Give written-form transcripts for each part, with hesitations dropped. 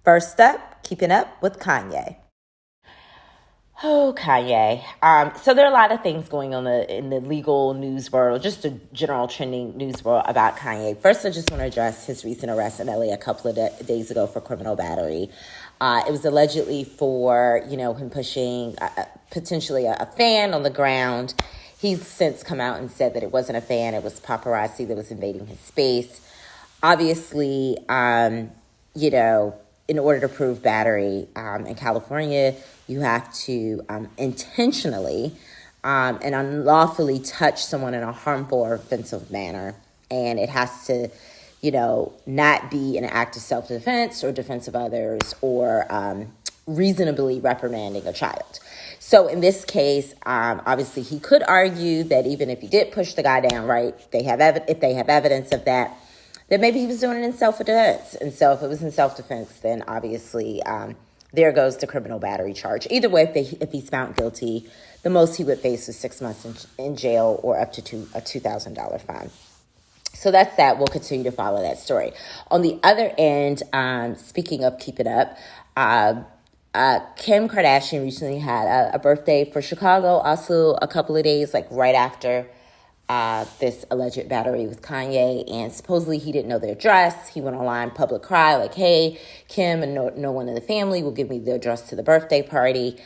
First up, keeping up with Kanye. Oh, Kanye. So there are a lot of things going on in the legal news world, just the general trending news world about Kanye. First, I just want to address his recent arrest in LA a couple of days ago for criminal battery. It was allegedly for, him pushing potentially a fan on the ground. He's since come out and said that it wasn't a fan. It was paparazzi that was invading his space. Obviously, in order to prove battery in California, you have to intentionally and unlawfully touch someone in a harmful or offensive manner. And it has to, not be an act of self-defense or defense of others or reasonably reprimanding a child. So in this case, obviously he could argue that even if he did push the guy down, right, if they have evidence of that maybe he was doing it in self-defense. And so if it was in self-defense, then obviously there goes the criminal battery charge. Either way, if he's found guilty, the most he would face is 6 months in jail or up to a $2,000 fine. So that's that. We'll continue to follow that story. On the other end, speaking of keep it up, Kim Kardashian recently had a birthday for Chicago, also a couple of days, like right after this alleged battery with Kanye, and supposedly he didn't know the address. He went online, public cry, like, hey, Kim and no one in the family will give me the address to the birthday party.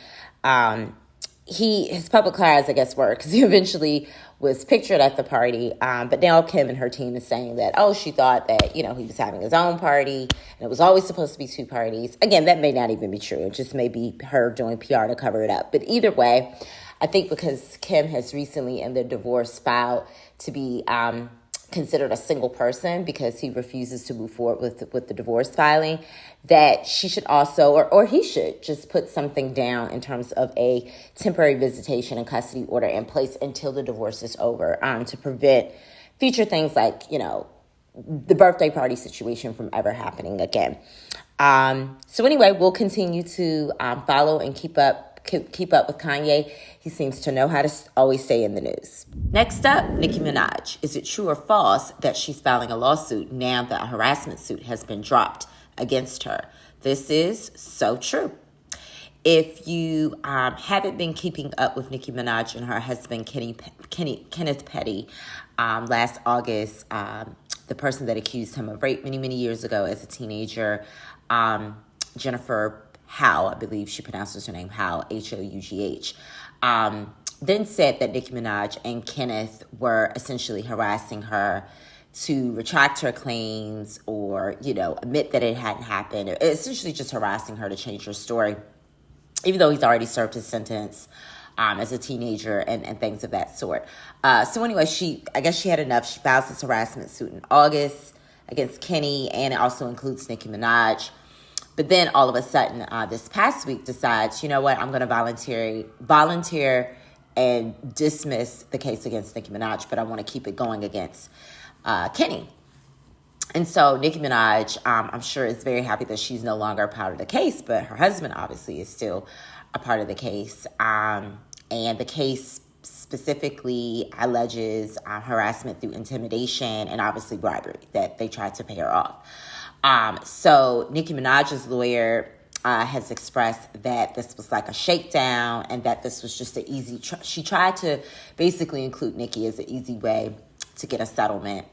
His public cries, I guess, worked because he eventually was pictured at the party. But now Kim and her team is saying that, she thought that, he was having his own party and it was always supposed to be two parties. Again, that may not even be true. It just may be her doing PR to cover it up. But either way, I think because Kim has recently in the divorce filed to be considered a single person because he refuses to move forward with the divorce filing, that she should also, or he should just put something down in terms of a temporary visitation and custody order in place until the divorce is over, to prevent future things like, the birthday party situation from ever happening again. So anyway, we'll continue to follow and keep up with Kanye. He seems to know how to always stay in the news. Next up, Nicki Minaj. Is it true or false that she's filing a lawsuit now that a harassment suit has been dropped against her? This is so true. If you haven't been keeping up with Nicki Minaj and her husband, Kenneth Petty, last August, the person that accused him of rape many, many years ago as a teenager, Jennifer Howe, I believe she pronounces her name Howe, Hough, then said that Nicki Minaj and Kenneth were essentially harassing her to retract her claims or, admit that it hadn't happened, essentially just harassing her to change her story, even though he's already served his sentence as a teenager and things of that sort. So anyway, I guess she had enough. She files this harassment suit in August against Kenny, and it also includes Nicki Minaj. But then all of a sudden, this past week decides, you know what, I'm going to volunteer and dismiss the case against Nicki Minaj, but I want to keep it going against Kenny. And so Nicki Minaj, I'm sure, is very happy that she's no longer a part of the case, but her husband obviously is still a part of the case. And the case specifically alleges harassment through intimidation and obviously bribery, that they tried to pay her off. So Nicki Minaj's lawyer has expressed that this was like a shakedown and that this was just an easy, she tried to basically include Nicki as an easy way to get a settlement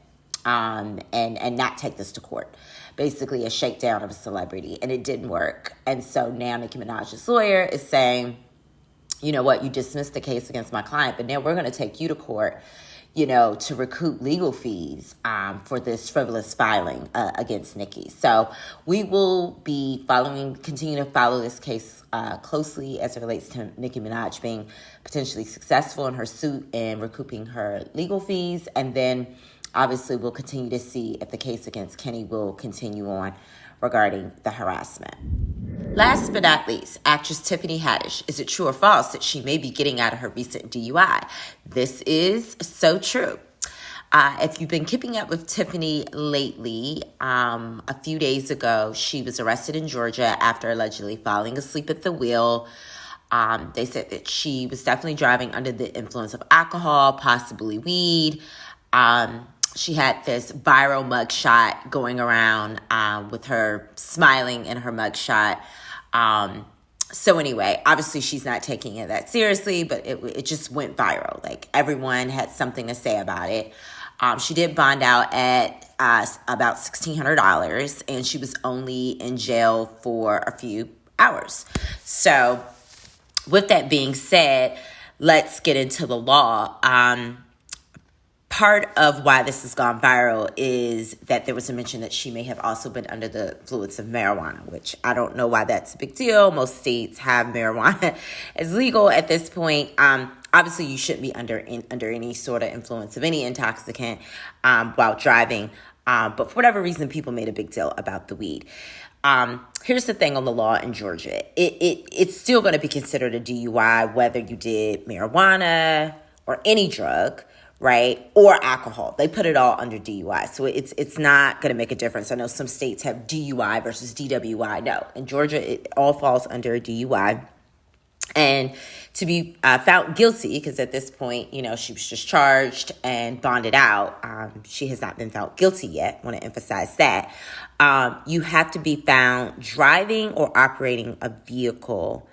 and not take this to court. Basically a shakedown of a celebrity, and it didn't work. And so now Nicki Minaj's lawyer is saying, you know what, you dismissed the case against my client, but now we're going to take you to court, to recoup legal fees for this frivolous filing against Nicki. So we will be continue to follow this case closely as it relates to Nicki Minaj being potentially successful in her suit and recouping her legal fees. And then obviously we'll continue to see if the case against Kenny will continue on regarding the harassment. Last but not least, actress Tiffany Hadish. Is it true or false that she may be getting out of her recent DUI? This is so true. If you've been keeping up with Tiffany lately, a few days ago, she was arrested in Georgia after allegedly falling asleep at the wheel. They said that she was definitely driving under the influence of alcohol, possibly weed. she had this viral mugshot going around with her smiling in her mugshot. So anyway, obviously she's not taking it that seriously, but it just went viral. Like, everyone had something to say about it. She did bond out at about $1,600, and she was only in jail for a few hours. So with that being said, let's get into the law. Part of why this has gone viral is that there was a mention that she may have also been under the influence of marijuana, which I don't know why that's a big deal. Most states have marijuana as legal at this point. Obviously, you shouldn't be under any sort of influence of any intoxicant while driving. But for whatever reason, people made a big deal about the weed. Here's the thing on the law in Georgia. It's still going to be considered a DUI whether you did marijuana or any drug, right? Or alcohol. They put it all under DUI. So it's not going to make a difference. I know some states have DUI versus DWI. No, in Georgia, it all falls under a DUI. And to be found guilty, because at this point, she was just charged and bonded out. She has not been found guilty yet. I want to emphasize that. You have to be found driving or operating a vehicle,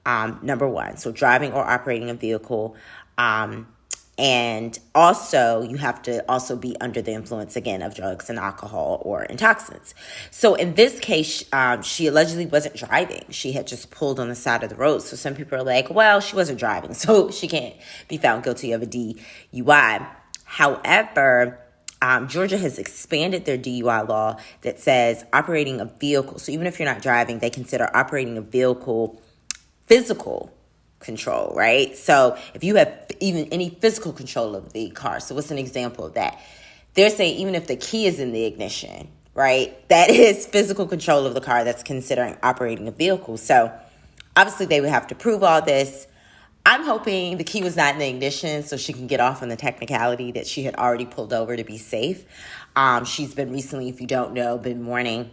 number one. So driving or operating a vehicle. And also, you have to also be under the influence, again, of drugs and alcohol or intoxicants. So in this case, she allegedly wasn't driving. She had just pulled on the side of the road. So some people are like, well, she wasn't driving, so she can't be found guilty of a DUI. However, Georgia has expanded their DUI law that says operating a vehicle. So even if you're not driving, they consider operating a vehicle physical control, right? So if you have even any physical control of the car, so what's an example of that? They're saying even if the key is in the ignition, right, that is physical control of the car. That's considering operating a vehicle. So obviously they would have to prove all this. I'm hoping the key was not in the ignition so she can get off on the technicality that she had already pulled over to be safe. She's been recently, if you don't know, been mourning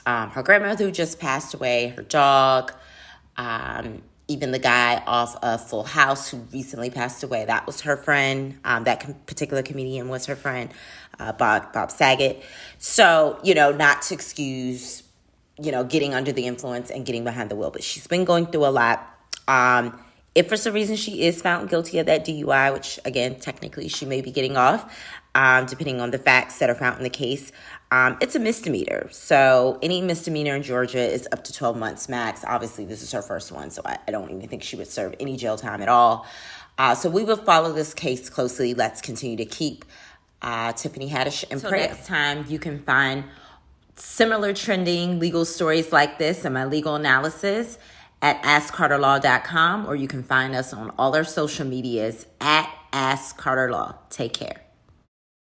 her grandmother who just passed away, her dog, even the guy off of Full House who recently passed away. That was her friend. That particular comedian was her friend, Bob Saget. So, not to excuse, getting under the influence and getting behind the wheel. But she's been going through a lot. If for some reason she is found guilty of that DUI, which, again, technically she may be getting off, depending on the facts that are found in the case, it's a misdemeanor. So any misdemeanor in Georgia is up to 12 months max. Obviously, this is her first one, so I don't even think she would serve any jail time at all. So we will follow this case closely. Let's continue to keep Tiffany Hadish in prayer. Next time, you can find similar trending legal stories like this and my legal analysis at AskCarterLaw.com, or you can find us on all our social medias at AskCarterLaw. Take care.